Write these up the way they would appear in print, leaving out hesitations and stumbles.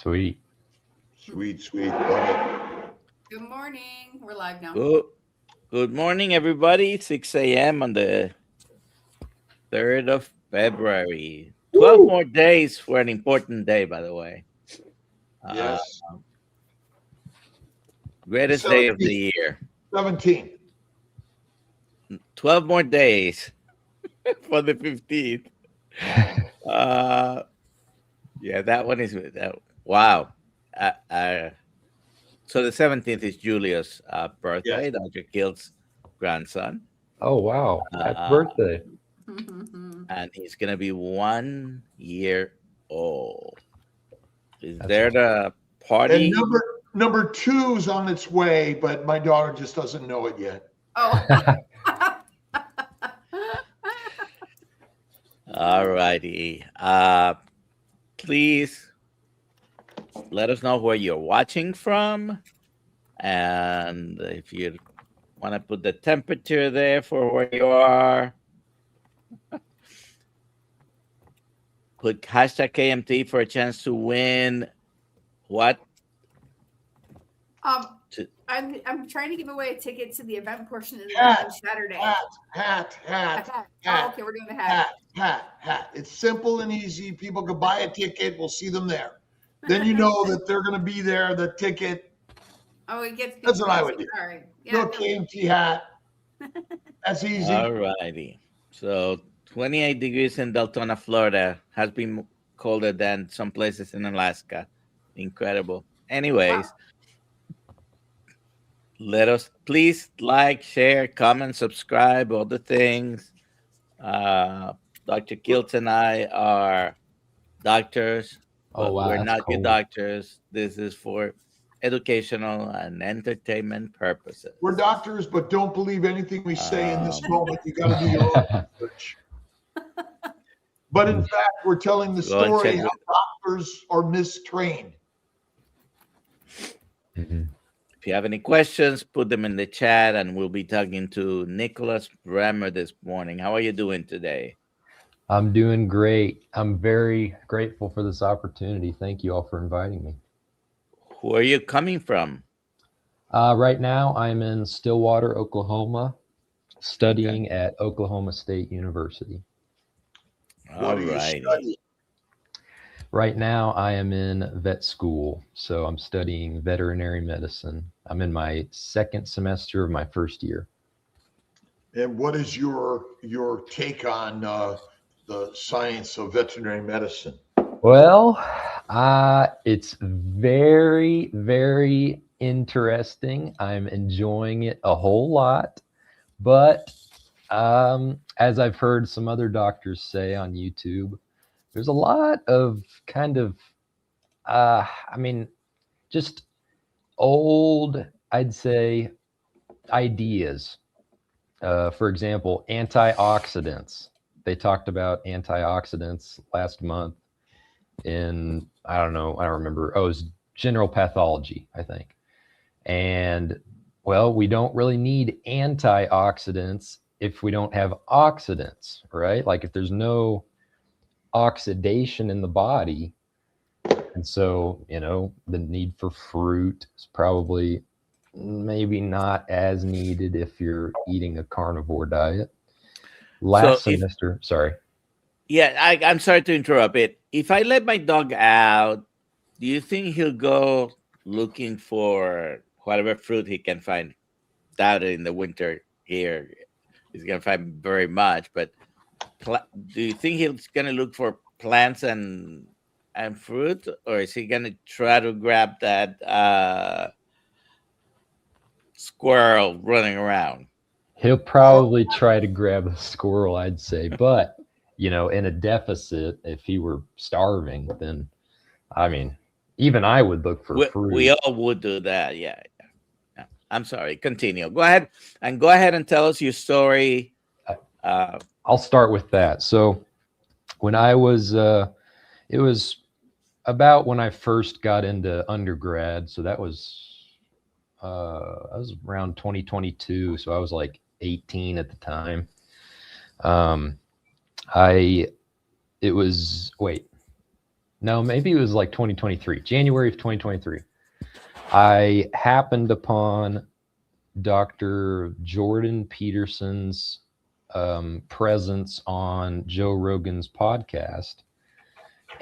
Sweet. Sweet, sweet. Love it. Good morning. We're live now. Good morning, everybody. 6 a.m. on the 3rd of February. 12 Woo! more days for an important day, by the way. Yes. Greatest day of the year. 17. 12 more days for the 15th. Yeah, that one is wow. So the 17th is Julia's birthday, Yes. Dr. Kiltz' grandson. Oh, wow. Happy birthday. And he's going to be 1 year old. Is That's there awesome. the party? And number two's on its way, but my daughter just doesn't know it yet. Oh. All righty. Please let us know where you're watching from. And if you want to put the temperature there for where you are, put hashtag KMT for a chance to win what? I'm trying to give away a ticket to the event portion of the Hat, event on Saturday. Hat. Oh, okay, we're doing the hat. Hat. It's simple and easy. People can buy a ticket. We'll see them there. Then you know that they're going to be there. The ticket. Oh, it gets. That's what I would do. All right. Yeah, No KMT hat. That's easy. All righty. So 28 degrees in Deltona, Florida. Has been colder than some places in Alaska. Incredible. Anyways, let us please like, share, comment, subscribe, all the things. Dr. Kiltz and I are doctors. Oh, wow. We're that's not your cold. doctors. This is for educational and entertainment purposes. We're doctors, but don't believe anything we say in this moment. You got to do your own research. But in fact, we're telling the Go and story check how doctors are mistrained. Mhm. If you have any questions, put them in the chat, and we'll be talking to Nicholas Bremer this morning. How are you doing today? I'm doing great. I'm very grateful for this opportunity. Thank you all for inviting me. Who are you coming from? Right now, I'm in Stillwater, Oklahoma, studying at Oklahoma State University. What All do you righty. study? Right now, I am in vet school, so I'm studying veterinary medicine. I'm in my second semester of my first year. And what is your take on the science of veterinary medicine? Well, it's very, very interesting. I'm enjoying it a whole lot, but as I've heard some other doctors say on YouTube, there's a lot of kind of, just old, I'd say, ideas. For example, antioxidants. They talked about antioxidants last month in, I don't remember. Oh, it was general pathology, I think. And well, we don't really need antioxidants if we don't have oxidants, right? Like if there's no oxidation in the body. And so, the need for fruit is probably maybe not as needed if you're eating a carnivore diet. Last semester, sorry. Yeah, I'm sorry to interrupt it. If I let my dog out, do you think he'll go looking for whatever fruit he can find? Doubt it in the winter here. He's going to find very much, but do you think he's going to look for plants and fruit, or is he going to try to grab that squirrel running around? He'll probably try to grab a squirrel, I'd say, but in a deficit, if he were starving, then even I would look for fruit. We all would do that. Yeah. I'm sorry. Continue. Go ahead and tell us your story. I'll start with that. So when I was, it was about when I first got into undergrad. So that was around 2022. So I was like 18 at the time. No, maybe it was like 2023, January of 2023. I happened upon Dr. Jordan Peterson's presence on Joe Rogan's podcast.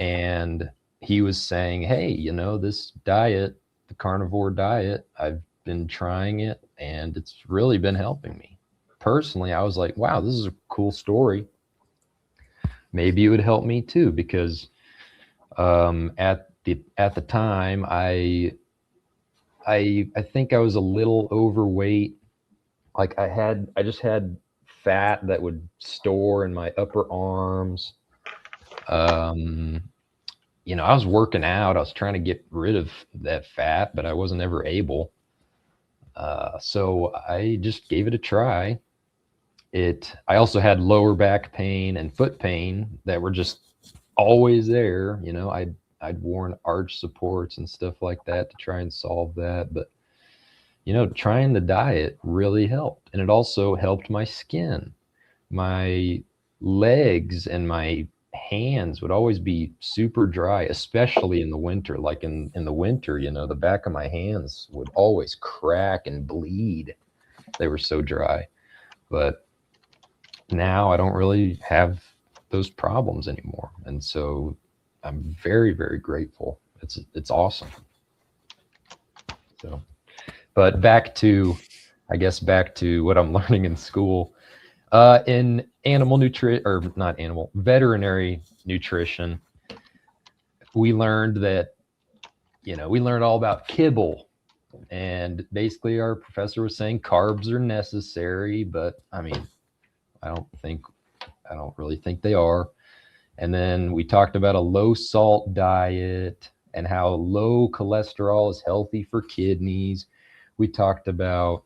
And he was saying, hey, you know, this diet, the carnivore diet, I've been trying it and it's really been helping me. Personally, I was like, wow, this is a cool story. Maybe it would help me too, because at the time I think I was a little overweight. Like I just had fat that would store in my upper arms. You know, I was working out. I was trying to get rid of that fat, but I wasn't ever able. So I just gave it a try. I also had lower back pain and foot pain that were just always there. You know, I'd worn arch supports and stuff like that to try and solve that. But, you know, trying the diet really helped. And it also helped my skin. My legs and my hands would always be super dry, especially in the winter. Like in the winter, you know, the back of my hands would always crack and bleed. They were so dry. But now I don't really have those problems anymore. And so I'm very, very grateful. It's awesome. So, but back to what I'm learning in school. In veterinary nutrition, we learned that, you know, we learned all about kibble, and basically our professor was saying carbs are necessary, but I mean, I don't really think they are. And then we talked about a low salt diet and how low cholesterol is healthy for kidneys. We talked about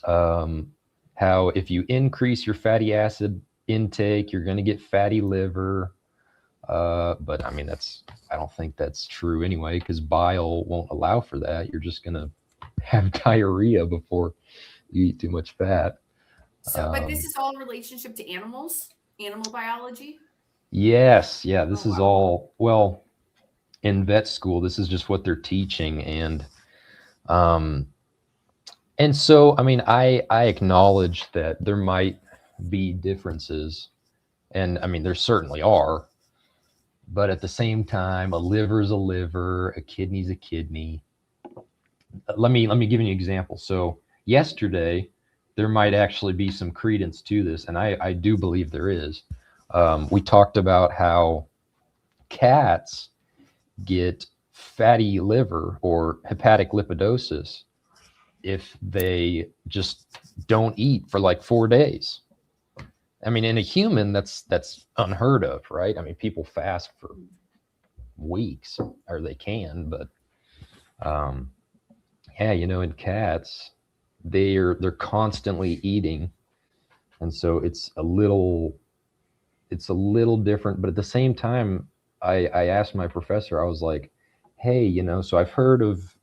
how if you increase your fatty acid intake, you're going to get fatty liver. But I mean, I don't think that's true anyway, because bile won't allow for that. You're just going to have diarrhea before you eat too much fat. So, but this is all in relationship to animals, animal biology? Yes. Yeah. This is all, well, in vet school, this is just what they're teaching. And so, I mean, I acknowledge that there might be differences, and I mean, there certainly are, but at the same time, a liver's a liver, a kidney's a kidney. Let me give you an example. So yesterday, there might actually be some credence to this, and I do believe there is. We talked about how cats get fatty liver or hepatic lipidosis if they just don't eat for like 4 days. I mean, in a human, that's unheard of, right? I mean, people fast for weeks, or they can, but yeah, you know, in cats, they're constantly eating, and so it's a little different. But at the same time, I asked my professor, I was like, hey, you know, so I've heard of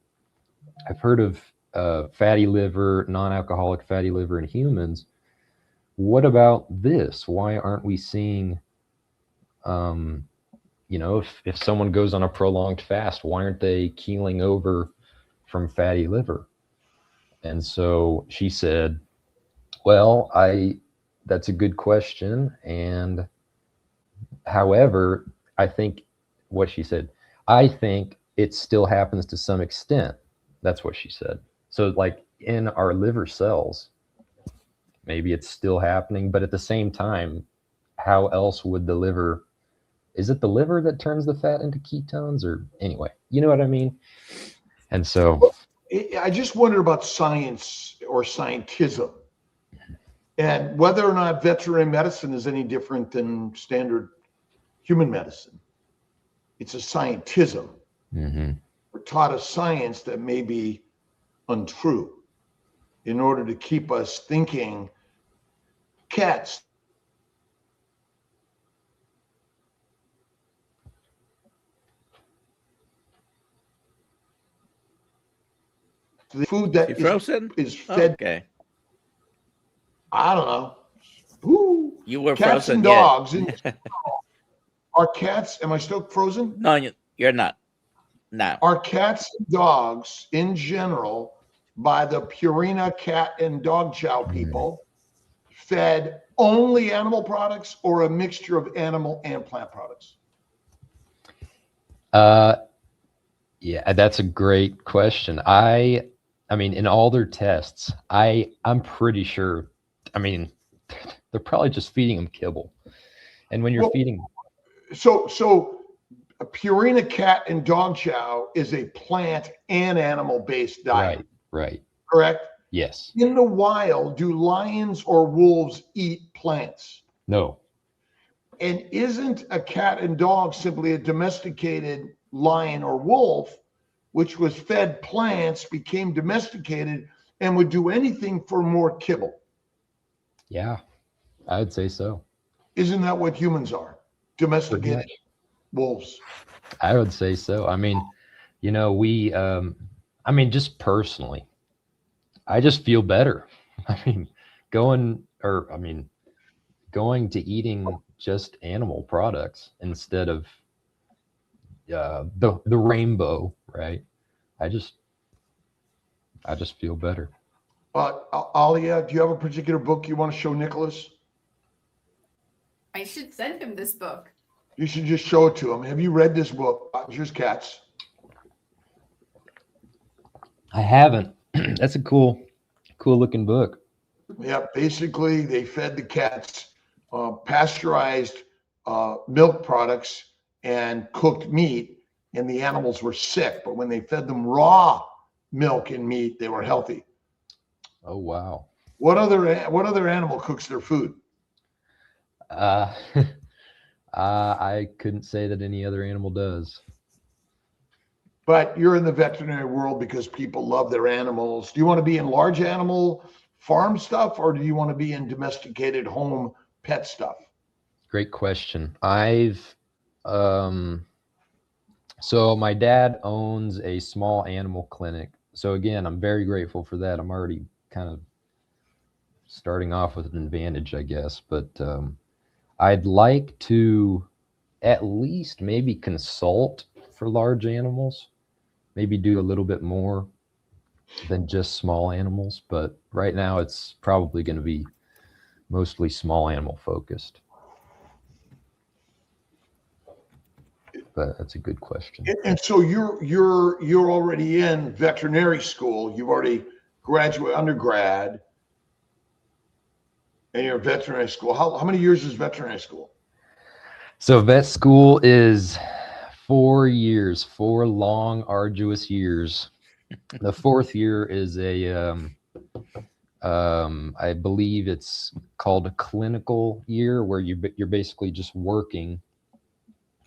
fatty liver, non-alcoholic fatty liver in humans. What about this? Why aren't we seeing, you know, if someone goes on a prolonged fast, why aren't they keeling over from fatty liver? And so she said, well, that's a good question. And however, I think what she said, I think it still happens to some extent. That's what she said. So like in our liver cells, maybe it's still happening, but at the same time, how else would the liver, is it the liver that turns the fat into ketones, or anyway, you know what I mean? And so I just wonder about science or scientism, and whether or not veterinary medicine is any different than standard human medicine. It's a scientism. mm-hmm. We're taught a science that may be untrue in order to keep us thinking cats. The food that is fed. Okay. I don't know. Ooh, You were cats frozen. and dogs. And Are cats, am I still frozen? No, you're not. Now, Are cats and dogs in general, by the Purina cat and dog chow people, fed only animal products or a mixture of animal and plant products? Yeah, that's a great question. I mean, in all their tests, I'm pretty sure. I mean, they're probably just feeding them kibble. And when you're Well, feeding, So a Purina cat and dog chow is a plant and animal based diet, right, correct? yes, In the wild, do lions or wolves eat plants? no, And isn't a cat and dog simply a domesticated lion or wolf, which was fed plants, became domesticated, and would do anything for more kibble? yeah, I would say so. Isn't that what humans are? Domesticated much. wolves. I would say so. I mean, you know, I mean, just personally, I just feel better. I mean, going to eating just animal products instead of the rainbow, right? I just feel better. Alia, do you have a particular book you want to show Nicholas? I should send him this book. You should just show it to him. Have you read this book, Just Cats? I haven't. That's a cool looking book. Yeah, basically they fed the cats pasteurized milk products and cooked meat, and the animals were sick. But when they fed them raw milk and meat, they were healthy. Oh wow. What other animal cooks their food? I couldn't say that any other animal does. But you're in the veterinary world because people love their animals. Do you want to be in large animal farm stuff, or do you want to be in domesticated home pet stuff? Great question. So my dad owns a small animal clinic. So again, I'm very grateful for that. I'm already kind of starting off with an advantage, I guess. But I'd like to at least maybe consult for large animals, maybe do a little bit more than just small animals. But right now it's probably going to be mostly small animal focused. But that's a good question. And so you're already in veterinary school. You've already graduated undergrad, and you're in veterinary school. How many years is veterinary school? So vet school is 4 years, 4 long, arduous years. The 4th year is I believe it's called a clinical year, where you're basically just working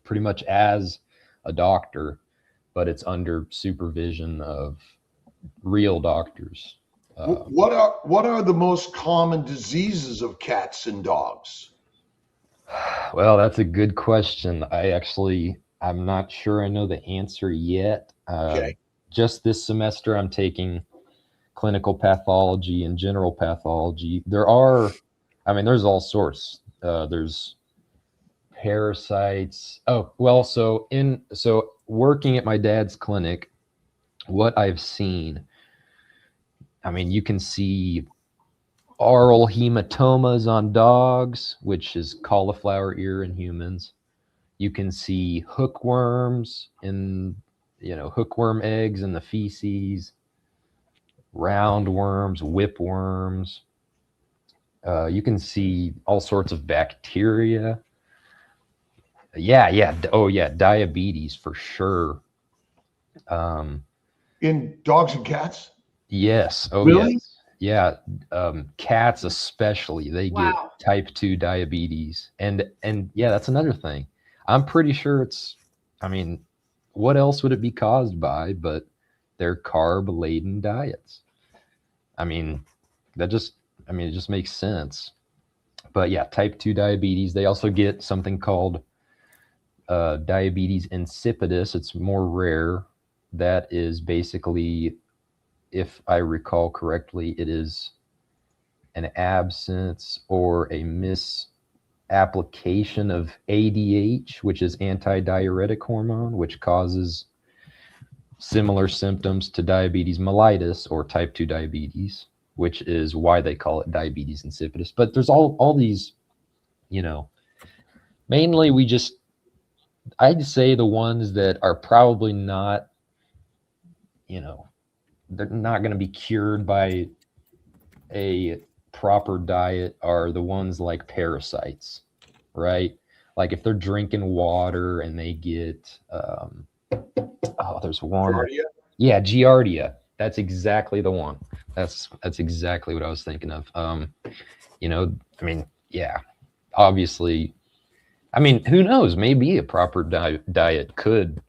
pretty much as a doctor, but it's under supervision of real doctors. What are the most common diseases of cats and dogs? Well, that's a good question. I'm not sure I know the answer yet. Okay. Just this semester, I'm taking clinical pathology and general pathology. There's all sorts. There's parasites. Oh, well, so working at my dad's clinic, what I've seen, I mean, you can see oral hematomas on dogs, which is cauliflower ear in humans. You can see hookworms hookworm eggs in the feces, roundworms, whipworms. You can see all sorts of bacteria. Yeah. Oh, yeah. Diabetes for sure. In dogs and cats? Yes. Oh, Really? yes. Yeah. Cats especially, they get Wow. type 2 diabetes. And yeah, that's another thing. I'm pretty sure what else would it be caused by but their carb-laden diets? It just makes sense. But yeah, type 2 diabetes. They also get something called diabetes insipidus. It's more rare. That is basically, if I recall correctly, it is an absence or a application of ADH, which is antidiuretic hormone, which causes similar symptoms to diabetes mellitus or type 2 diabetes, which is why they call it diabetes insipidus. But there's all these, you know, mainly I'd say the ones that are probably not, you know, they're not going to be cured by a proper diet are the ones like parasites, right? Like if they're drinking water and they get, there's one. Giardia? Yeah, Giardia. That's exactly the one. That's exactly what I was thinking of. You know, I mean, yeah, obviously, I mean, who knows? Maybe a proper diet could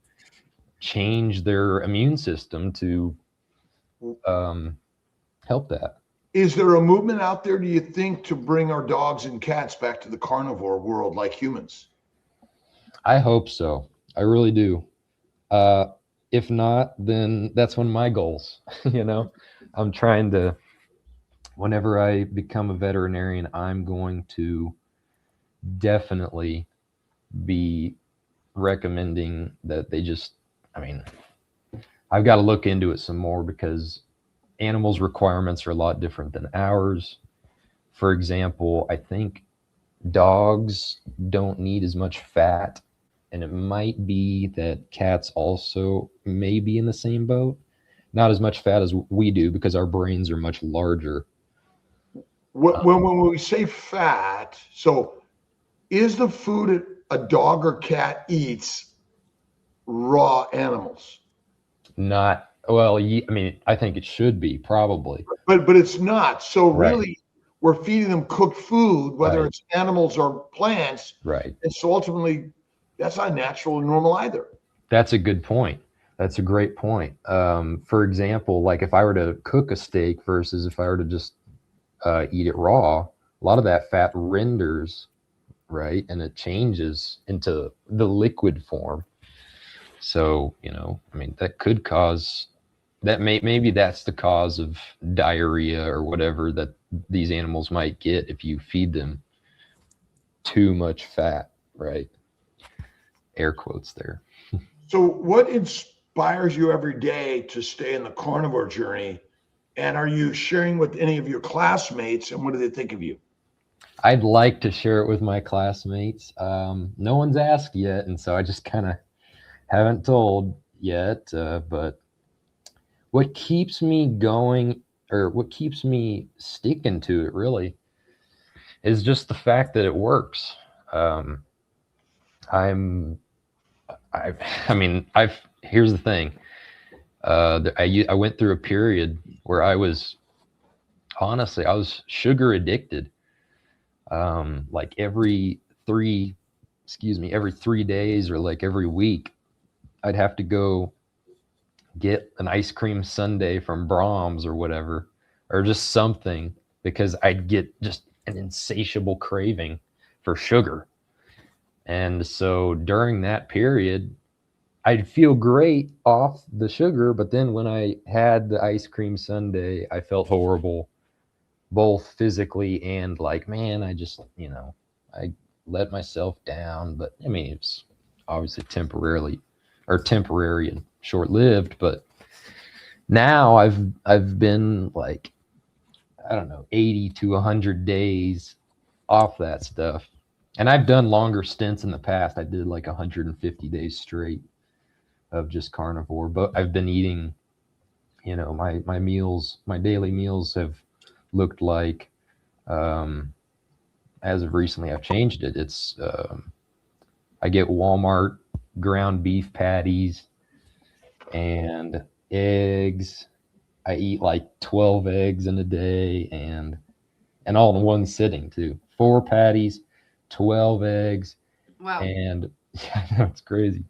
change their immune system to help that. Is there a movement out there, do you think, to bring our dogs and cats back to the carnivore world like humans? I hope so. I really do. If not, then that's one of my goals. You know, I'm trying to, whenever I become a veterinarian, I'm going to definitely be recommending that they just, I mean, I've got to look into it some more because animals' requirements are a lot different than ours. For example, I think dogs don't need as much fat, and it might be that cats also may be in the same boat. Not as much fat as we do because our brains are much larger. When we say fat, so is the food a dog or cat eats raw animals? Not, well, I mean, I think it should be probably. But it's not. So Right. really, we're feeding them cooked food, whether Right. it's animals or plants. Right. And so ultimately, that's not natural or normal either. That's a good point. That's a great point. For example, like if I were to cook a steak versus if I were to just eat it raw, a lot of that fat renders, right? And it changes into the liquid form. So, you know, I mean, that could cause, maybe that's the cause of diarrhea or whatever that these animals might get if you feed them too much fat, right? Air quotes there. So what inspires you every day to stay in the carnivore journey? And are you sharing with any of your classmates, and what do they think of you? I'd like to share it with my classmates. No one's asked yet, and so I just kind of haven't told yet. But what keeps me going, or what keeps me sticking to it, really, is just the fact that it works. I mean, here's the thing. I went through a period where I was sugar addicted. Like every 3 days or like every week, I'd have to go get an ice cream sundae from Brahms or whatever, or just something, because I'd get just an insatiable craving for sugar. And so during that period, I'd feel great off the sugar, but then when I had the ice cream sundae, I felt horrible, both physically and like, man, I just, you know, I let myself down. But I mean, it's obviously temporary and short-lived. But now I've been like, I don't know, 80 to 100 days off that stuff. And I've done longer stints in the past. I did like 150 days straight of just carnivore, but I've been eating, you know, my meals, my daily meals have looked like, as of recently, I've changed it. It's, I get Walmart ground beef patties and eggs. I eat like 12 eggs in a day, and all in one sitting too. 4 patties, 12 eggs. Wow. And yeah, I know, it's crazy.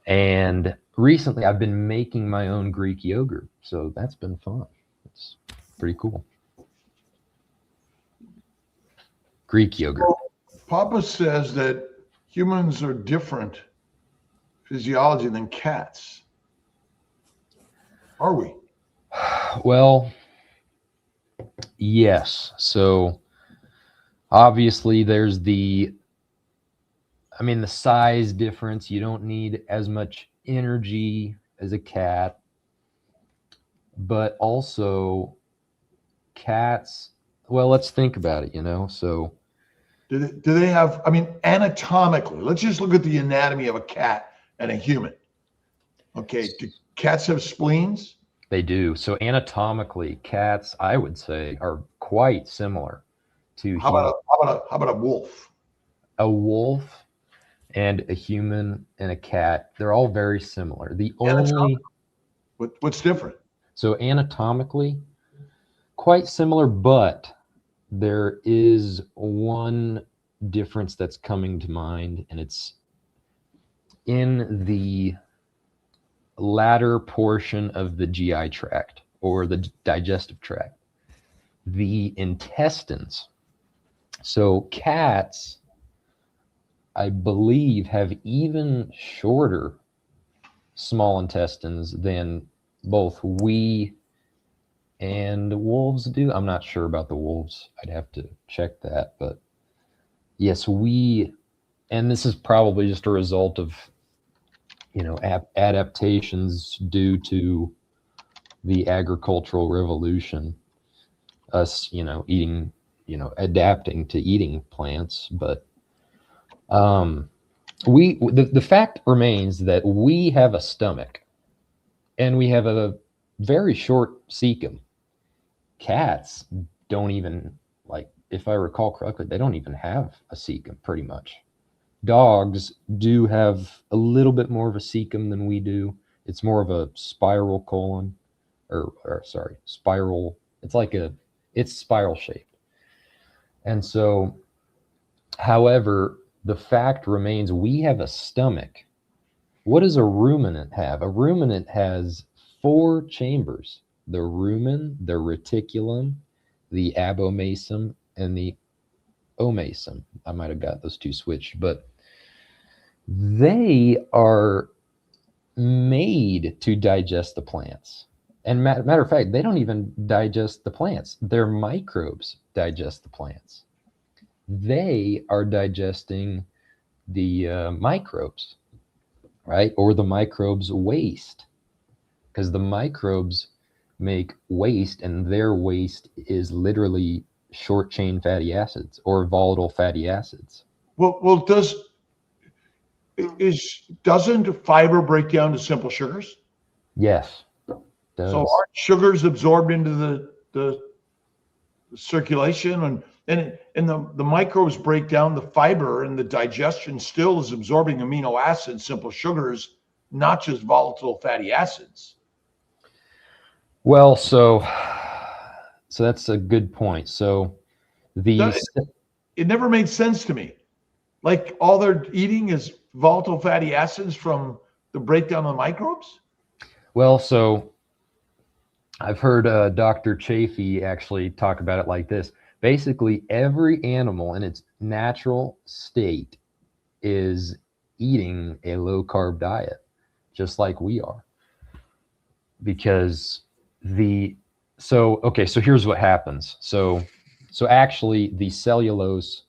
And recently I've been making my own Greek yogurt. So that's been fun. It's pretty cool. Greek yogurt. Well, Papa says that humans are different physiology than cats. Are we? Well, yes. So Obviously, there's the size difference. You don't need as much energy as a cat, but also cats, well, let's think about it, so Do they have, anatomically, let's just look at the anatomy of a cat and a human. Okay, do cats have spleens? they do. So anatomically, cats, I would say, are quite similar to How humans. about a wolf? A wolf and a human and a cat, they're all very similar. The only What's different? So anatomically, quite similar, but there is one difference that's coming to mind, and it's in the latter portion of the GI tract or the digestive tract, the intestines. So cats, I believe, have even shorter small intestines than both we and wolves do. I'm not sure about the wolves. I'd have to check that. But yes, and this is probably just a result of, adaptations due to the agricultural revolution, us, eating, adapting to eating plants. But the fact remains that we have a stomach and we have a very short cecum. Cats don't even, if I recall correctly, they don't even have a cecum pretty much. Dogs do have a little bit more of a cecum than we do. It's more of a spiral colon, spiral. It's spiral shaped. And so, however, the fact remains we have a stomach. What does a ruminant have? A ruminant has 4 chambers: the rumen, the reticulum, the abomasum, and the omasum. I might have got those 2 switched, but they are made to digest the plants. And matter of fact, they don't even digest the plants. Their microbes digest the plants. They are digesting the microbes, right? Or the microbes waste, because the microbes make waste, and their waste is literally short chain fatty acids or volatile fatty acids. Well, doesn't fiber break down to simple sugars? Yes. So aren't sugars absorbed into the circulation, and the microbes break down the fiber, and the digestion still is absorbing amino acids, simple sugars, not just volatile fatty acids. Well, so that's a good point. So it never made sense to me. Like, all they're eating is volatile fatty acids from the breakdown of microbes? Well, so I've heard Dr. Chafee actually talk about it like this. Basically, every animal in its natural state is eating a low-carb diet, just like we are. Because so here's what happens. So actually the cellulose,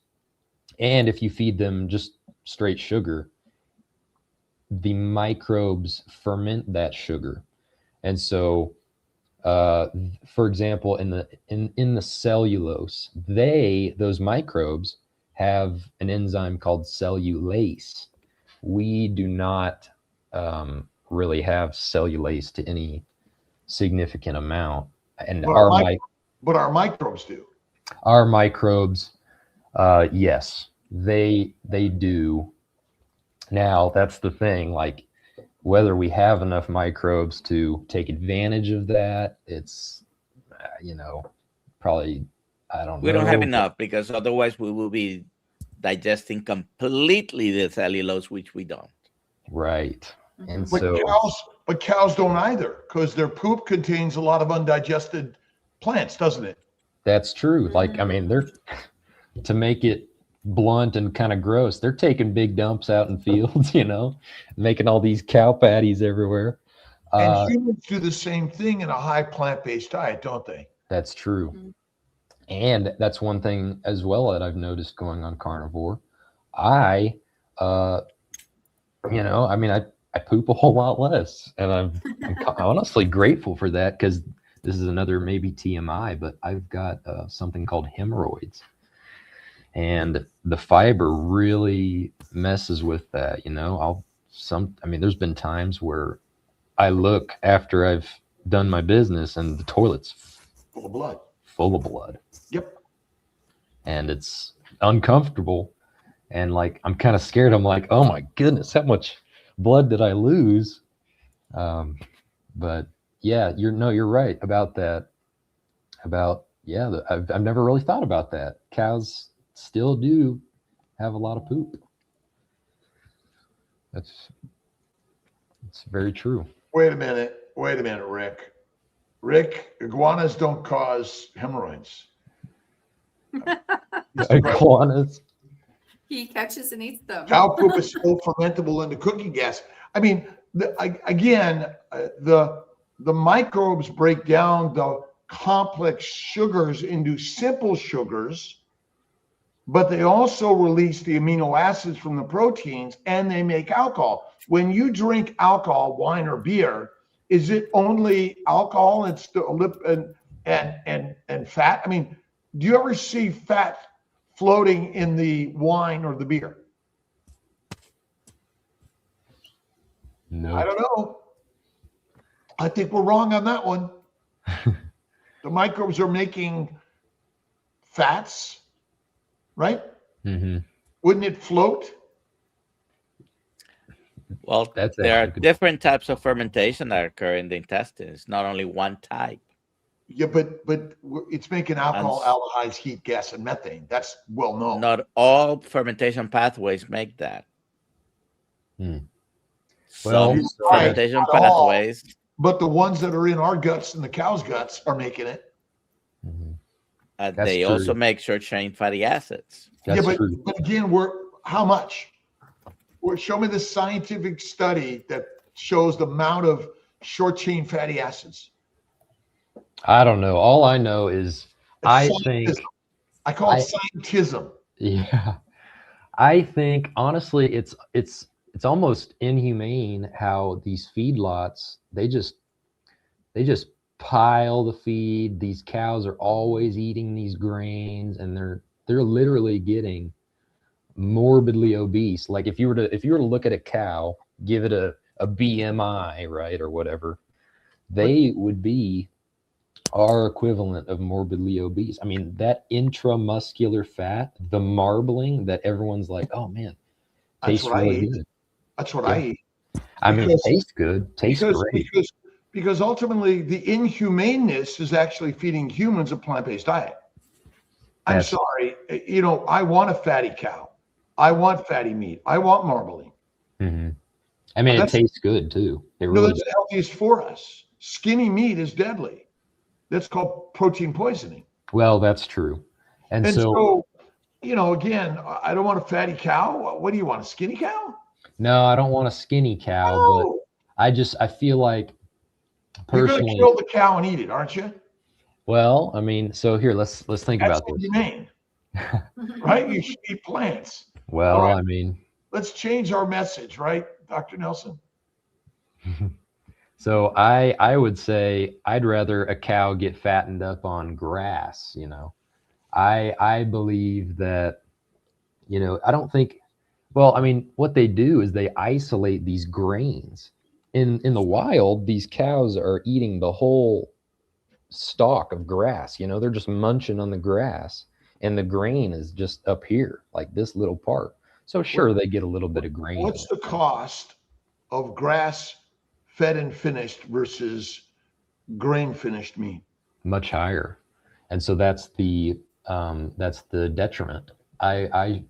and if you feed them just straight sugar, the microbes ferment that sugar. And so, for example, in the cellulose, those microbes have an enzyme called cellulase. We do not really have cellulase to any significant amount, and but our microbes do. Our microbes, yes, they do. Now, that's the thing, like, whether we have enough microbes to take advantage of that, it's, probably, I don't know. We don't have enough, because otherwise we will be digesting completely the cellulose, which we don't. Right. And but cows don't either, because their poop contains a lot of undigested plants, doesn't it? That's true. Like, they're, to make it blunt and kind of gross, they're taking big dumps out in fields, making all these cow patties everywhere. And humans do the same thing in a high plant-based diet, don't they? That's true. And that's one thing as well that I've noticed going on carnivore. I, I poop a whole lot less, and I'm honestly grateful for that, because this is another maybe TMI, but I've got something called hemorrhoids, and the fiber really messes with that. There's been times where I look after I've done my business and the toilet's Full of blood. full of blood. Yep. And it's uncomfortable, and like I'm kind of scared. I'm like, oh my goodness, how much blood did I lose? But yeah, you're right about that. I've never really thought about that. Cows still do have a lot of poop. It's very true. Wait a minute, Rick. Rick, iguanas don't cause hemorrhoids. Iguanas. He catches and eats them. Cow poop is still fermentable into cooking gas. I mean, the microbes break down the complex sugars into simple sugars, but they also release the amino acids from the proteins, and they make alcohol. When you drink alcohol, wine or beer, is it only alcohol and fat? I mean, do you ever see fat floating in the wine or the beer? No. I don't know. I think we're wrong on that one. The microbes are making fats, right? Mm-hmm. Wouldn't it float? Well, That's there are actually good. different types of fermentation that occur in the intestines, not only one type. Yeah, but it's making alcohol, aldehydes, heat, gas, and methane. That's well known. Not all fermentation pathways make that. Well, Some fermentation pathways. But the ones that are in our guts and the cow's guts are making it. They true. also make short-chain fatty acids. That's but true. again, how much? Show me the scientific study that shows the amount of short-chain fatty acids. I don't know. All I know is I call it scientism. Yeah. I think honestly it's almost inhumane how these feedlots, they just pile the feed. These cows are always eating these grains, and they're literally getting morbidly obese. Like if you were to look at a cow, give it a BMI, right, or whatever, they would be our equivalent of morbidly obese. I mean, that intramuscular fat, the marbling that everyone's like, oh man, tastes really good. That's what I eat. I mean, it tastes good, tastes great. Because ultimately the inhumaneness is actually feeding humans a plant-based diet. I'm sorry, I want a fatty cow. I want fatty meat. I want marbling. Mm-hmm. I mean, it tastes good too. It really that's the healthiest for us. Skinny meat is deadly. That's called protein poisoning. Well, that's true. And so, again, I don't want a fatty cow. What do you want, a skinny cow? No, I don't want a skinny cow, No. but I feel like personally, you're going to kill the cow and eat it, aren't you? Well, I mean, so here, let's think about this. Humane. Right? You should eat plants. Well, right. I mean, let's change our message, right, Dr. Nelson? So I would say I'd rather a cow get fattened up on grass. I believe that, I don't think, well, I mean, what they do is they isolate these grains. In the wild, these cows are eating the whole stalk of grass. They're just munching on the grass, and the grain is just up here, like this little part. So sure, they get a little bit of grain. What's the cost of grass fed and finished versus grain finished meat? Much higher. And so that's the detriment. I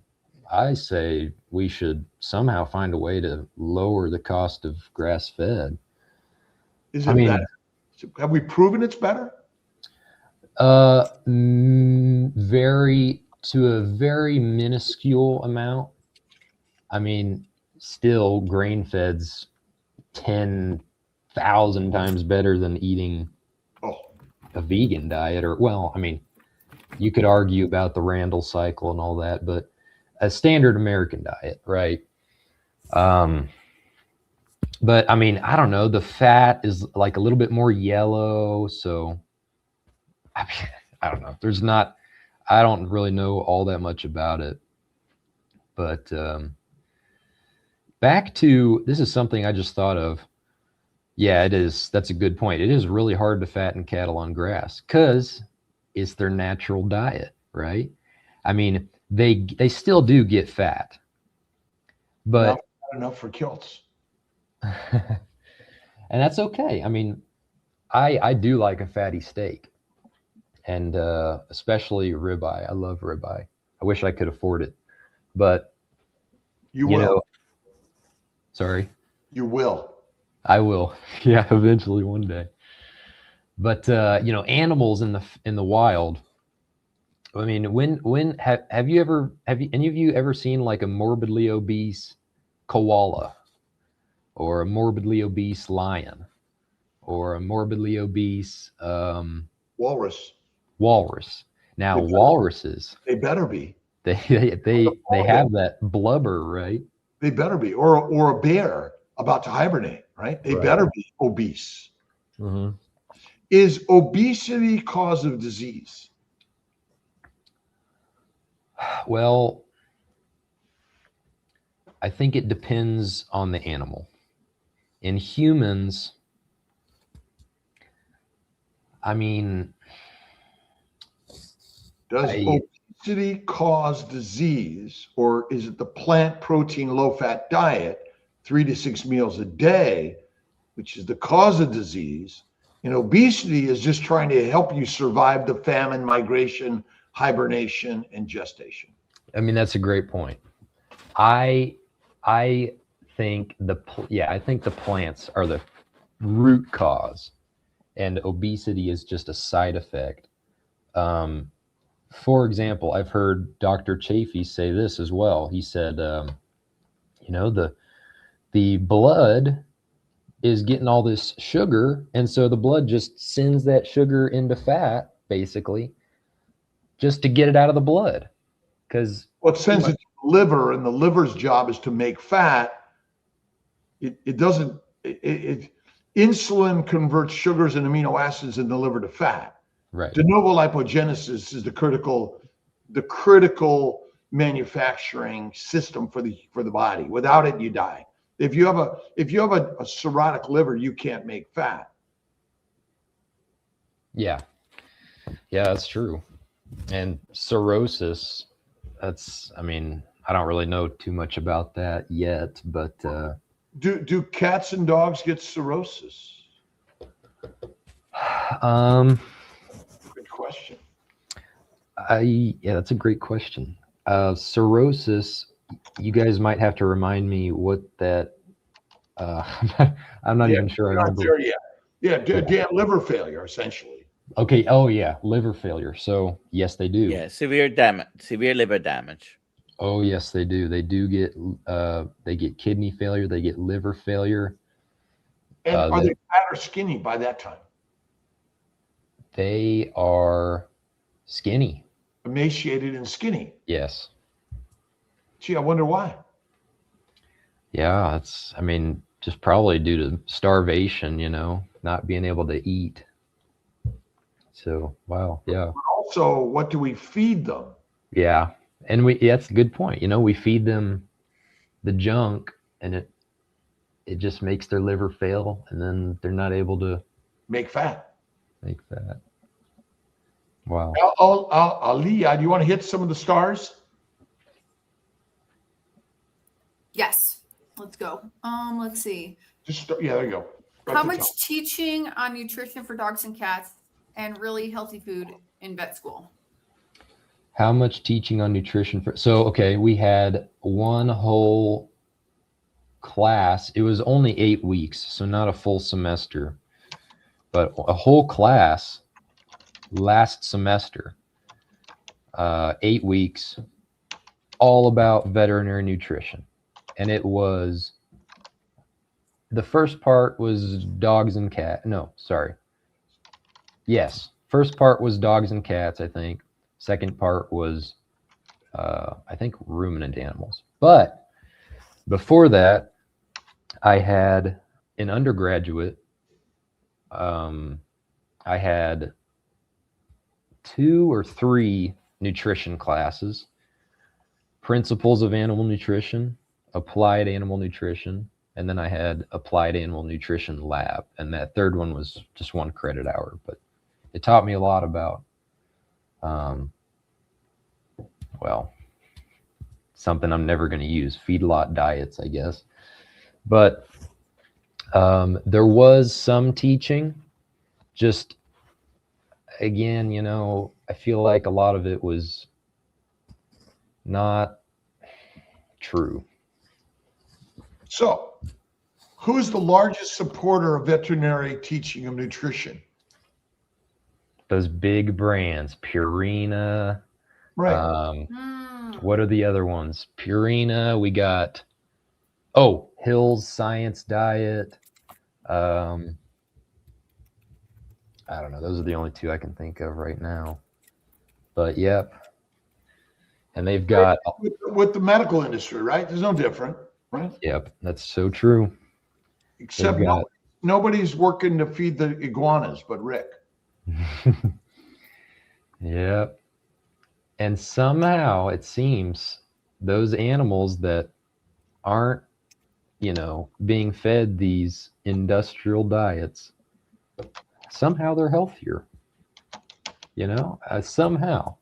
say we should somehow find a way to lower the cost of grass fed. Is it better? Have we proven it's better? To a very minuscule amount. I mean, still grain fed's 10,000 times better than eating a vegan diet, or, well, I mean, you could argue about the Randall cycle and all that, but a standard American diet, right? But I mean, I don't know. The fat is like a little bit more yellow, so I mean, I don't know. I don't really know all that much about it. But back to, this is something I just thought of. Yeah, it is. That's a good point. It is really hard to fatten cattle on grass because it's their natural diet, right? I mean, they still do get fat, but not enough for Kiltz. and that's okay. I mean, I do like a fatty steak, and especially ribeye. I love ribeye. I wish I could afford it, but You you will. know, sorry, You will. I will. Yeah, eventually one day. But you know, animals in the wild. I mean, when have any of you ever seen like a morbidly obese koala, or a morbidly obese lion, or a morbidly obese Walrus. walrus? Now, They walruses, better be. they have that blubber, right? They better be. Or a bear about to hibernate, right? They Right. better be obese. Mm-hmm. Is obesity cause of disease? Well, I think it depends on the animal. In humans, I mean, Does obesity cause disease, or is it the plant protein low fat diet, 3 to 6 meals a day, which is the cause of disease? And obesity is just trying to help you survive the famine, migration, hibernation, and gestation. I mean, that's a great point. I think I think the plants are the root cause, and obesity is just a side effect. For example, I've heard Dr. Chafee say this as well. He said, you know, the blood is getting all this sugar, and so the blood just sends that sugar into fat, basically, just to get it out of the blood. Because Well, it sends it to the liver, and the liver's job is to make fat. It doesn't. Insulin converts sugars and amino acids in the liver to fat. right, De novo lipogenesis is the critical manufacturing system for the body. Without it, you die. If you have a cirrhotic liver, you can't make fat. yeah, that's true. And cirrhosis, I mean, I don't really know too much about that yet, but Do cats and dogs get cirrhosis? Good question. Yeah, that's a great question. Cirrhosis, you guys might have to remind me what that. I'm not even sure I remember. There yet. Yeah, liver failure essentially. Okay. Oh yeah, liver failure. So yes, they do. Yeah, severe liver damage. Oh yes, they do. They do get kidney failure. They get liver failure. And are they fat or skinny by that time? They are skinny. Emaciated and skinny. Yes. Gee, I wonder why. Yeah, I mean, just probably due to starvation, you know, not being able to eat. So, wow, yeah. Also, what do we feed them? Yeah, and that's a good point. You know, we feed them the junk, and it just makes their liver fail, and then they're not able to make fat. Wow. Aliyah, do you want to hit some of the stars? Yes. Let's go. Let's see. Yeah, there you go. How much teaching on nutrition for dogs and cats and really healthy food in vet school? How much teaching on nutrition okay, we had one whole class. It was only 8 weeks, so not a full semester, but a whole class last semester, 8 weeks, all about veterinary nutrition. And it was, the first part was dogs and cats. No, sorry. Yes, first part was dogs and cats, I think. Second part was, I think, ruminant animals. But before that, I had an undergraduate. I had 2 or 3 nutrition classes: principles of animal nutrition, applied animal nutrition, and then I had applied animal nutrition lab. And that third one was just 1 credit hour, but it taught me a lot about, well, something I'm never going to use, feedlot diets, I guess. But there was some teaching. Just, again, you know, I feel like a lot of it was not true. So, who's the largest supporter of veterinary teaching of nutrition? Those big brands, Purina. Right. What are the other ones? Purina. We got, Hill's Science Diet. I don't know. Those are the only 2 I can think of right now. But yep. And they've got, With the medical industry, right? There's no different, right? yep, that's so true. Except nobody's working to feed the iguanas but Rick. Yep. And somehow it seems those animals that aren't, you know, being fed these industrial diets, somehow they're healthier, you know, somehow.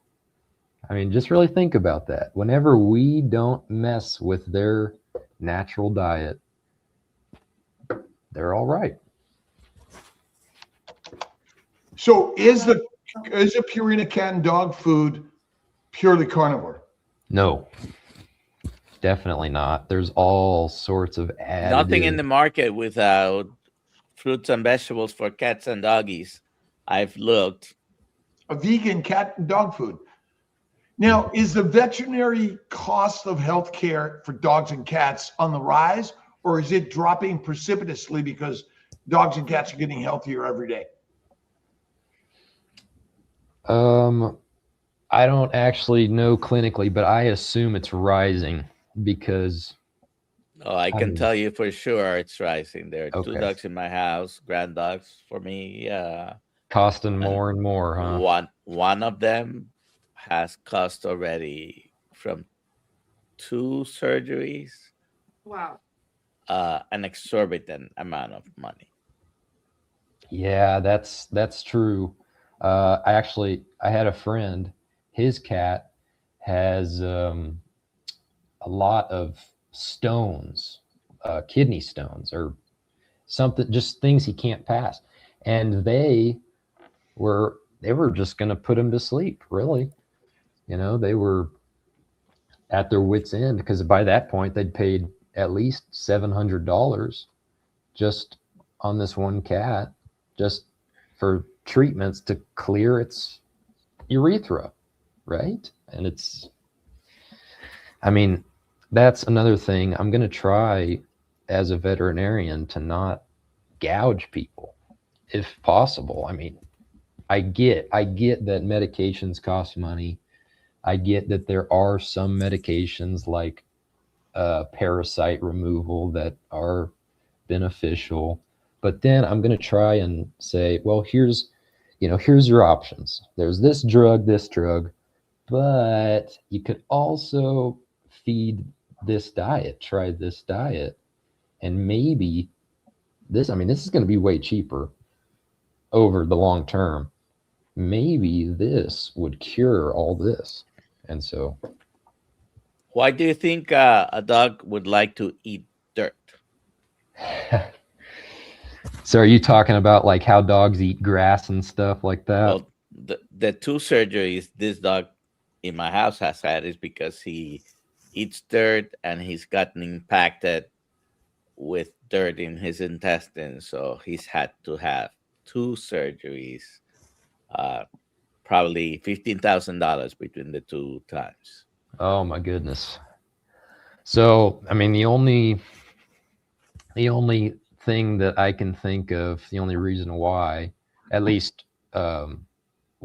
I mean, just really think about that. Whenever we don't mess with their natural diet, they're all right. So is the Purina cat and dog food purely carnivore? No, definitely not. There's all sorts of additives. Nothing in the market without fruits and vegetables for cats and doggies. I've looked. A vegan cat and dog food. Now, is the veterinary cost of healthcare for dogs and cats on the rise, or is it dropping precipitously because dogs and cats are getting healthier every day? I don't actually know clinically, but I assume it's rising because. Oh, I can tell you for sure it's rising. There are 2 Okay. dogs in my house, grand dogs for me. Costing more and more, huh? One of them has cost already from 2 surgeries. Wow. An exorbitant amount of money. Yeah, that's true. I had a friend, his cat has a lot of stones, kidney stones or something, just things he can't pass. And they were just going to put him to sleep, really. You know, they were at their wits' end because by that point they'd paid at least $700 just on this one cat, just for treatments to clear its urethra, right? And I mean, that's another thing. I'm going to try as a veterinarian to not gouge people if possible. I mean, I get that medications cost money. I get that there are some medications like parasite removal that are beneficial, but then I'm going to try and say, well, here's your options. There's this drug, but you could also feed this diet, try this diet, and maybe this is going to be way cheaper over the long term. Maybe this would cure all this. And so, why do you think a dog would like to eat dirt? so are you talking about like how dogs eat grass and stuff like that? Well, the 2 surgeries this dog in my house has had is because he eats dirt and he's gotten impacted with dirt in his intestines. So he's had to have 2 surgeries, probably $15,000 between the 2 times. Oh my goodness. So, I mean, the only thing that I can think of, the only reason why, at least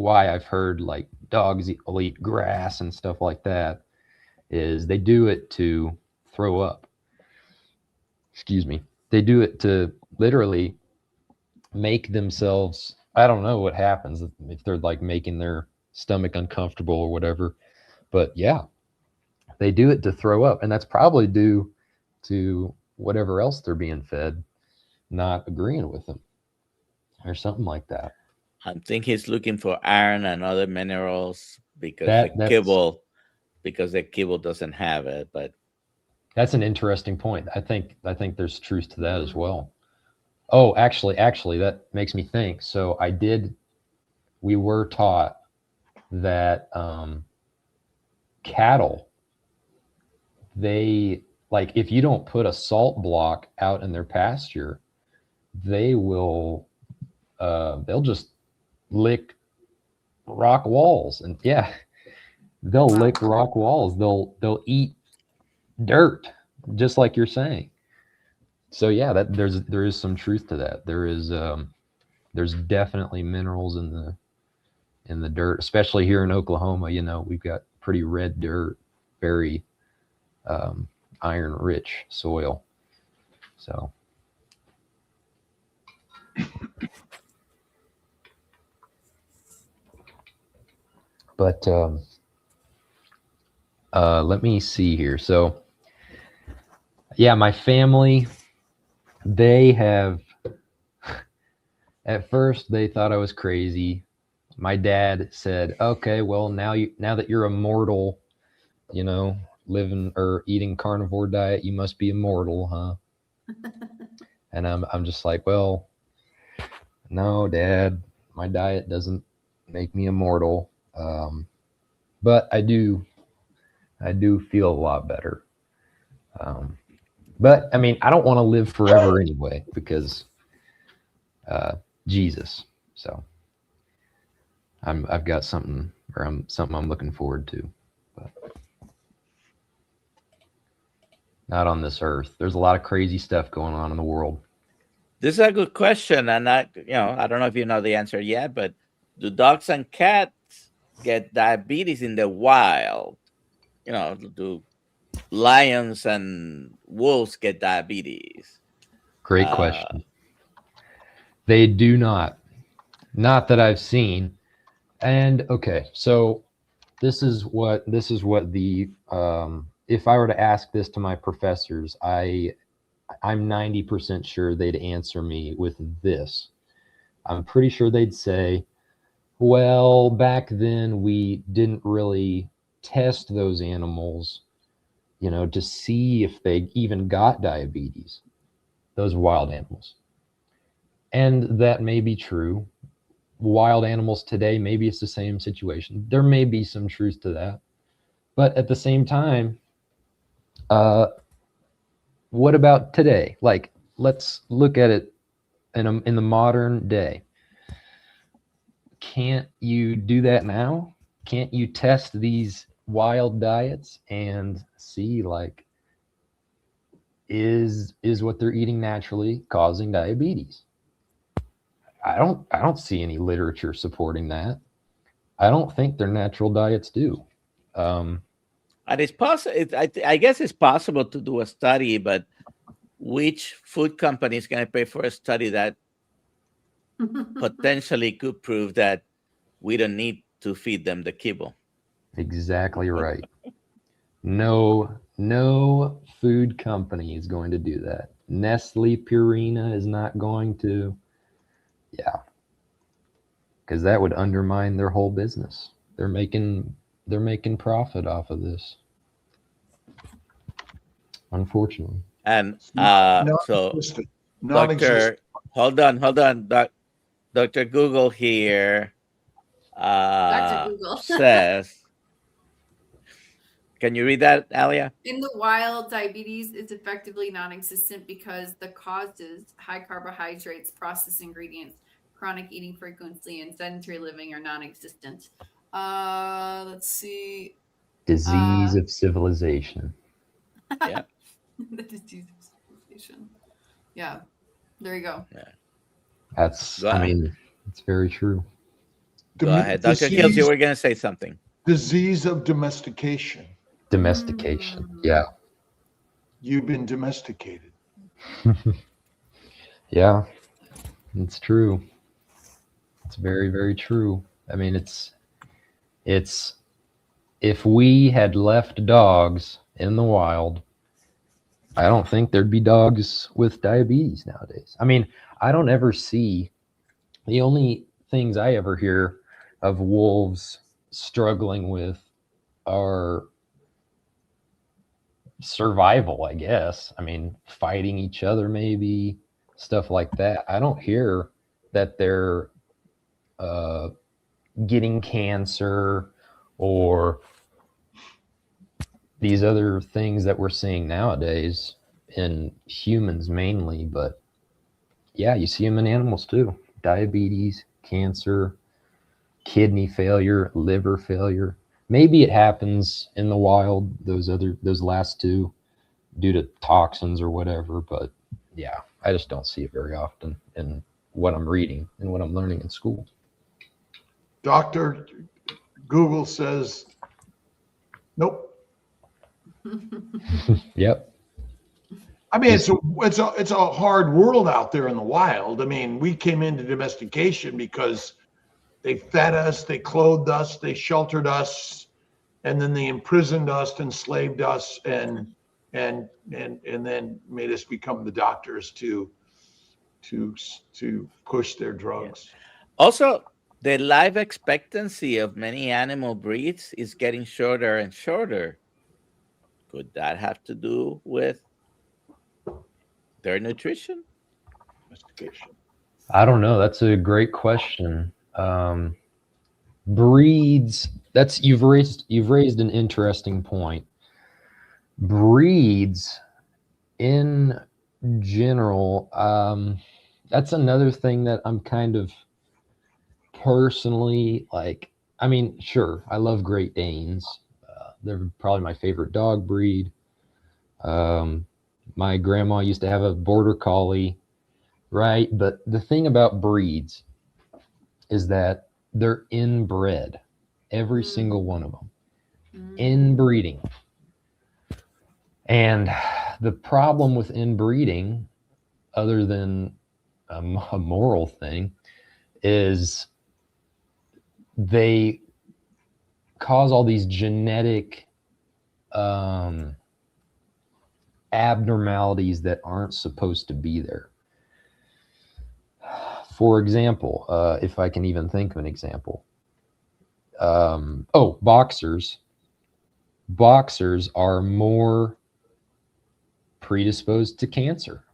why I've heard like dogs will eat grass and stuff like that is they do it to throw up. Excuse me. They do it to literally make themselves, I don't know what happens if they're like making their stomach uncomfortable or whatever, but yeah, they do it to throw up, and that's probably due to whatever else they're being fed not agreeing with them or something like that. I think he's looking for iron and other minerals because That's the kibble doesn't have it. But that's an interesting point. I think there's truth to that as well. Oh, actually, that makes me think. So we were taught that cattle, they, like, if you don't put a salt block out in their pasture, they will, they'll just lick rock walls. And yeah, they'll lick rock walls. They'll eat dirt, just like you're saying. So yeah, that there is some truth to that. There's definitely minerals in the dirt, especially here in Oklahoma. You know, we've got pretty red dirt, very iron rich soil. So but let me see here. So yeah, my family, they have, at first they thought I was crazy. My dad said, okay, well, now that you're immortal, you know, living or eating carnivore diet, you must be immortal, huh? And I'm just like, well, no, Dad, my diet doesn't make me immortal. But I do feel a lot better. But I mean, I don't want to live forever anyway, because Jesus. So I've got something I'm looking forward to, but not on this earth. There's a lot of crazy stuff going on in the world. this is a good question, and I don't know if you know the answer yet, but do dogs and cats get diabetes in the wild? You know, do lions and wolves get diabetes? Great question. They do not that I've seen. And okay, so this is what the if I were to ask this to my professors, I'm 90% sure they'd answer me with this. I'm pretty sure they'd say, well, back then we didn't really test those animals, you know, to see if they even got diabetes, those wild animals. And that may be true. Wild animals today, maybe it's the same situation. There may be some truth to that. But at the same time, what about today? Like, let's look at it in the modern day. Can't you do that now? Can't you test these wild diets and see, like, is what they're eating naturally causing diabetes? I don't see any literature supporting that. I don't think their natural diets do. And it's possible. I guess it's possible to do a study, but which food company is going to pay for a study that potentially could prove that we don't need to feed them the kibble? Exactly right. No food company is going to do that. Nestle, Purina is not going to. Yeah, because that would undermine their whole business. They're making profit off of this, unfortunately. And so, Non-existent. hold on, Dr. Google here Dr. Google says, can you read that, Alia? in the wild, diabetes is effectively non-existent because the causes, high carbohydrates, processed ingredients, chronic eating frequency, and sedentary living, are non-existent. Let's see. Disease of civilization. Yeah. The disease of civilization. Yeah. There you go. Yeah. That's, Wow. I mean, it's very true. Go ahead. Dr. Kiltz, you were going to say something. Disease of domestication. Domestication. Yeah. You've been domesticated. Yeah, it's true. It's very, very true. I mean, it's if we had left dogs in the wild, I don't think there'd be dogs with diabetes nowadays. I mean, I don't ever see, the only things I ever hear of wolves struggling with are survival, I guess. I mean, fighting each other, maybe, stuff like that. I don't hear that they're getting cancer or these other things that we're seeing nowadays in humans mainly. But yeah, you see them in animals too. Diabetes, cancer, kidney failure, liver failure. Maybe it happens in the wild, those last two, due to toxins or whatever. But yeah, I just don't see it very often in what I'm reading and what I'm learning in school. Dr. Google says, nope. Yep. I mean, it's a hard world out there in the wild. I mean, we came into domestication because they fed us, they clothed us, they sheltered us, and then they imprisoned us, enslaved us, and then made us become the doctors to push their drugs. Also, the life expectancy of many animal breeds is getting shorter and shorter. Could that have to do with their nutrition? Domestication. I don't know. That's a great question. Breeds. You've raised an interesting point. Breeds, in general, that's another thing that I'm kind of personally like. I mean, sure, I love Great Danes. They're probably my favorite dog breed. My grandma used to have a border collie, right? But the thing about breeds is that they're inbred, every single one of them, inbreeding. And the problem with inbreeding, other than a moral thing, is they cause all these genetic abnormalities that aren't supposed to be there. For example, if I can even think of an example, boxers. Boxers are more predisposed to cancer.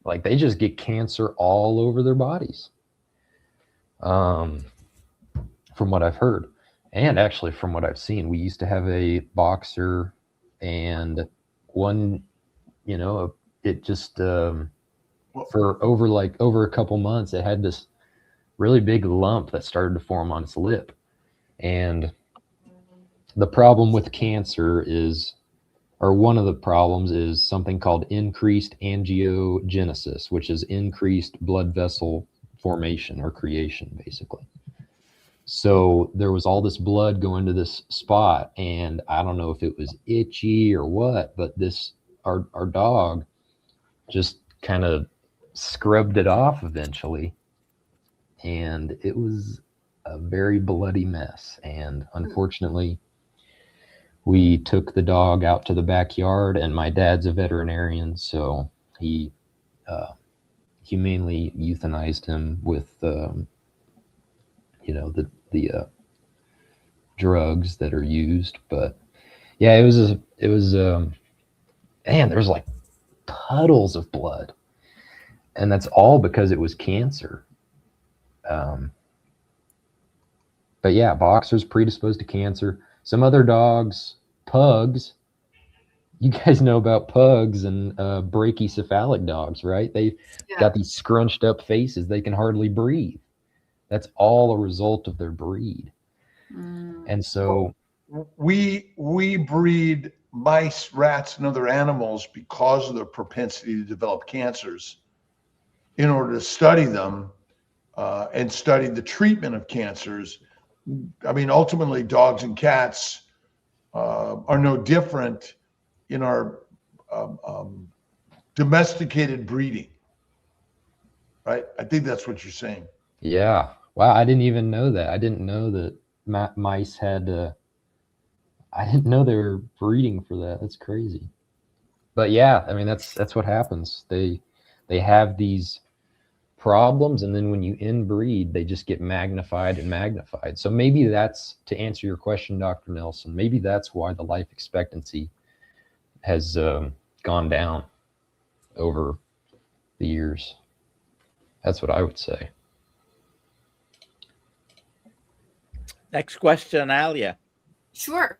Like, they just get cancer all over their bodies. From what I've heard, and actually from what I've seen, we used to have a boxer, and one, it just for over a couple months, it had this really big lump that started to form on its lip. And the problem with cancer is, or one of the problems is, something called increased angiogenesis, which is increased blood vessel formation or creation, basically. So there was all this blood going to this spot, and I don't know if it was itchy or what, but our dog just kind of scrubbed it off eventually, and it was a very bloody mess. And unfortunately, we took the dog out to the backyard, and my dad's a veterinarian, so he humanely euthanized him with the drugs that are used. But yeah, it was man, there's like puddles of blood, and that's all because it was cancer. But yeah, boxers predisposed to cancer. Some other dogs, pugs, you guys know about pugs and brachycephalic dogs, right? They've got these scrunched up faces. They can hardly breathe. That's all a result of their breed. And so we breed mice, rats, and other animals because of their propensity to develop cancers. In order to study them, and studied the treatment of cancers, I mean, ultimately, dogs and cats are no different in our domesticated breeding, right? I think that's what you're saying. Yeah. Wow. I didn't even know that. I didn't know that mice had. I didn't know they were breeding for that. That's crazy. But yeah, I mean, that's what happens. They have these problems, and then when you inbreed, they just get magnified and magnified. So maybe that's, to answer your question, Dr. Nelson, maybe that's why the life expectancy has gone down over the years. That's what I would say. Next question, Alia. Sure.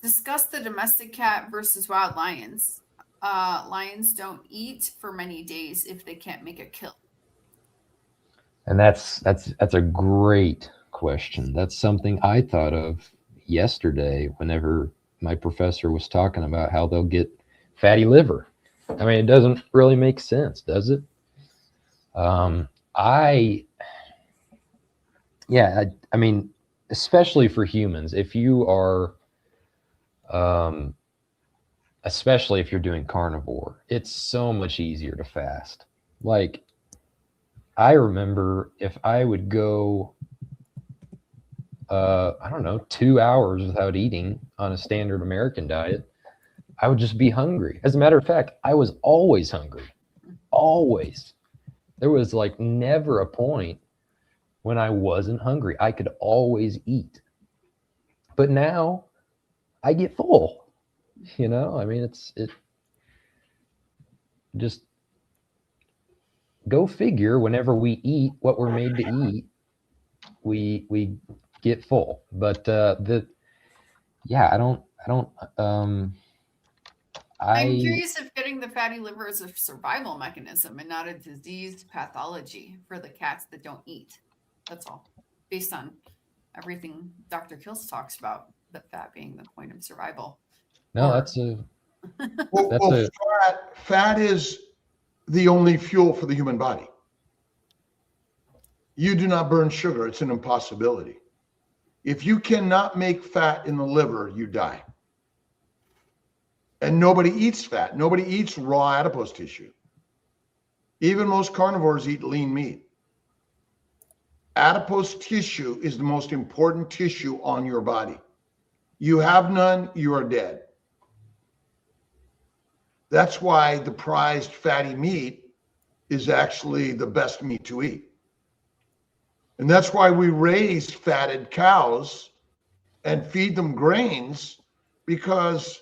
Discuss the domestic cat versus wild lions. Lions don't eat for many days if they can't make a kill. And that's a great question. That's something I thought of yesterday whenever my professor was talking about how they'll get fatty liver. I mean, it doesn't really make sense, does it? I mean, especially for humans, if you are, especially if you're doing carnivore, it's so much easier to fast. Like, I remember if I would go, I don't know, 2 hours without eating on a standard American diet, I would just be hungry. As a matter of fact, I was always hungry. Always. There was like never a point when I wasn't hungry. I could always eat. But now I get full. You know, I mean, it just, go figure, whenever we eat what we're made to eat, we get full. But I'm curious if getting the fatty liver is a survival mechanism and not a disease pathology for the cats that don't eat. That's all, based on everything Dr. Kiltz talks about, the fat being the point of survival. No, fat is the only fuel for the human body. You do not burn sugar. It's an impossibility. If you cannot make fat in the liver, you die. And nobody eats fat. Nobody eats raw adipose tissue. Even most carnivores eat lean meat. Adipose tissue is the most important tissue on your body. You have none, you are dead. That's why the prized fatty meat is actually the best meat to eat. And that's why we raise fatted cows and feed them grains, because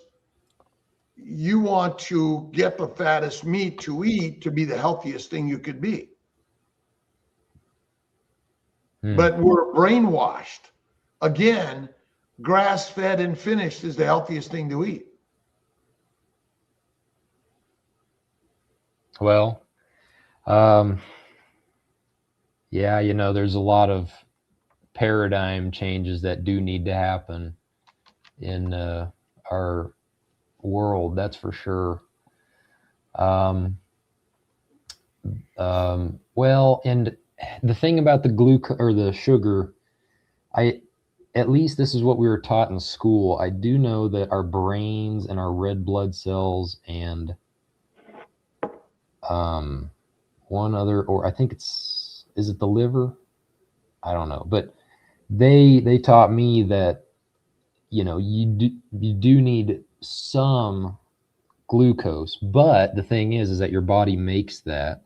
you want to get the fattest meat to eat to be the healthiest thing you could be. But we're brainwashed. Again, grass-fed and finished is the healthiest thing to eat. Well, yeah, you know, there's a lot of paradigm changes that do need to happen in our world, that's for sure. Well, and the thing about the glucose or the sugar, at least this is what we were taught in school. I do know that our brains and our red blood cells and one other, or I think is it the liver? I don't know, but they taught me that, you know, you do need some glucose, but the thing is that your body makes that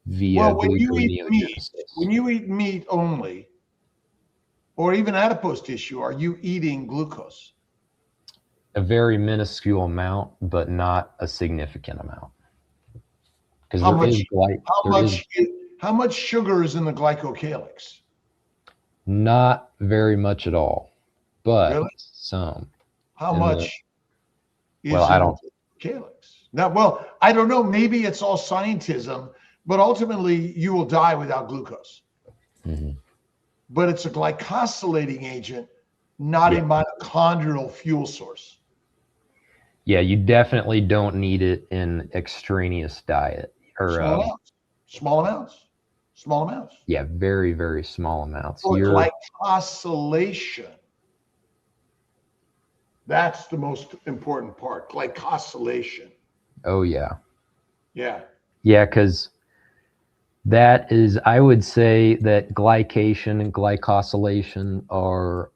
via gluconeogenesis. When you eat meat only, or even adipose tissue, are you eating glucose? A very minuscule amount, but not a significant amount. Because how much sugar is in the glycocalyx? Not very much at all, but really? Some. How much is I don't. The calyx? Now, well, I don't know. Maybe it's all scientism, but ultimately you will die without glucose. Mm-hmm. But it's a glycosylating agent, not a mitochondrial fuel source. Yeah, you definitely don't need it in extraneous diet. Or Small amounts. Small amounts. Yeah, very, very small amounts. Or glycosylation. That's the most important part. Glycosylation. Oh, yeah. Yeah. Yeah, because that is, I would say that glycation and glycosylation are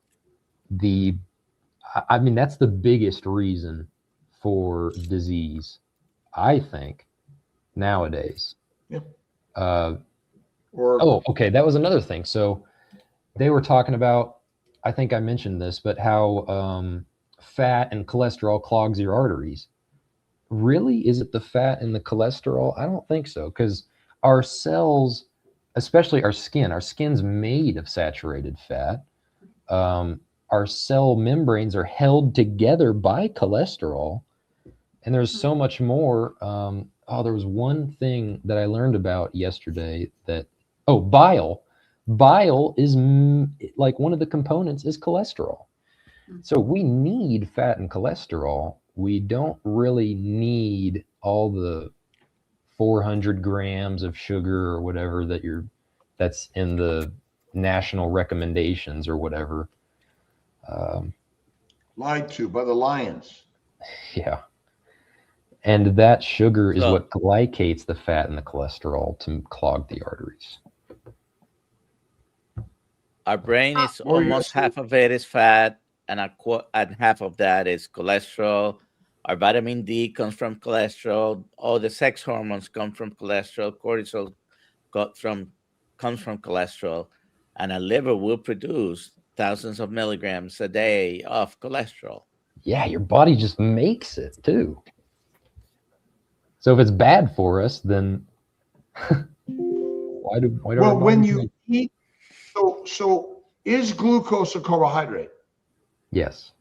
that's the biggest reason for disease, I think, nowadays. Yeah. Okay, that was another thing. So they were talking about, I think I mentioned this, but how fat and cholesterol clogs your arteries. Really? Is it the fat and the cholesterol? I don't think so, because our cells, especially our skin's made of saturated fat. Our cell membranes are held together by cholesterol, and there's so much more. There was one thing that I learned about yesterday that, bile. Bile is like one of the components is cholesterol. So we need fat and cholesterol. We don't really need all the 400 grams of sugar or whatever that's in the national recommendations or whatever. Lied to by the lions. Yeah. And that sugar is what glycates the fat and the cholesterol to clog the arteries. Our brain is almost half of it is fat, and half of that is cholesterol. Our vitamin D comes from cholesterol. All the sex hormones come from cholesterol. Cortisol comes from cholesterol. And a liver will produce thousands of milligrams a day of cholesterol. Yeah, your body just makes it too. So if it's bad for us, then why do when you eat, so is glucose a carbohydrate? Yes.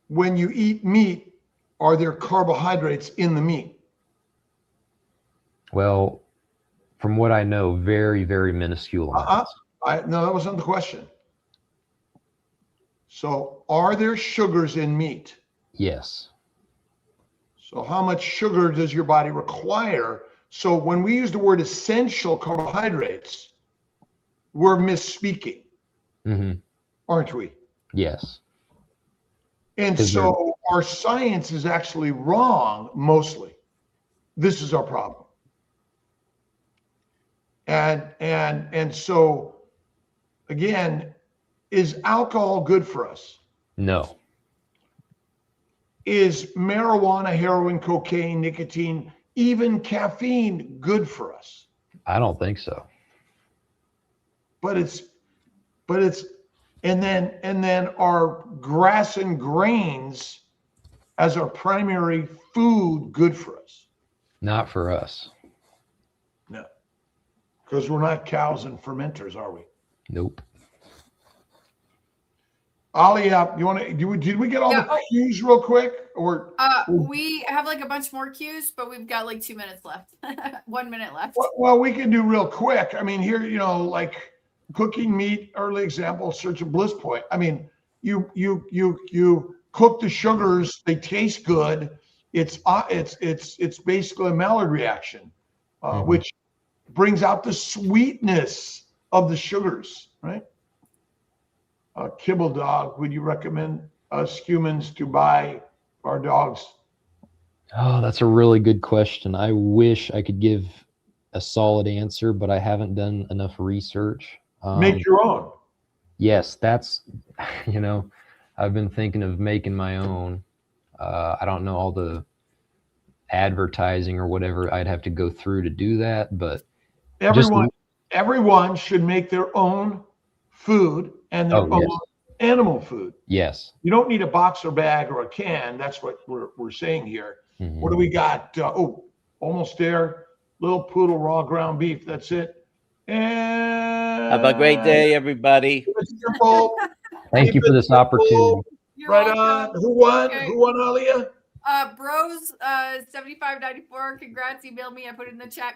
When you eat meat, are there carbohydrates in the meat? Well, from what I know, very, very minuscule amounts. No, that wasn't the question. So are there sugars in meat? Yes. So how much sugar does your body require? So when we use the word essential carbohydrates, we're misspeaking, aren't we? Yes. And so our science is actually wrong, mostly. This is our problem. And so, again, is alcohol good for us? No. Is marijuana, heroin, cocaine, nicotine, even caffeine good for us? I don't think so. But it's and then our grass and grains as our primary food good for us? Not for us. No. Because we're not cows and fermenters, are we? Nope. Ali, you want to? Did we get all the cues real quick, or we have like a bunch more cues, but we've got like 2 minutes left. 1 minute left. Well, we can do real quick. I mean, here, like cooking meat, early example, search a bliss point. I mean, you cook the sugars; they taste good. It's basically a Maillard reaction, which brings out the sweetness of the sugars, right? Kibble dog, would you recommend us humans to buy our dogs? Oh, that's a really good question. I wish I could give a solid answer, but I haven't done enough research. Make your own. Yes, that's, I've been thinking of making my own. I don't know all the advertising or whatever I'd have to go through to do that, but everyone should make their own food and their own animal food. Yes. You don't need a box or bag or a can. That's what we're saying here. What do we got? Almost there. Little poodle raw ground beef. That's it. And have a great day, everybody. Thank you for this opportunity. Right on. Who won? Okay. Who won, Alia? Bros 7594. Congrats. Email me. I put it in the chat.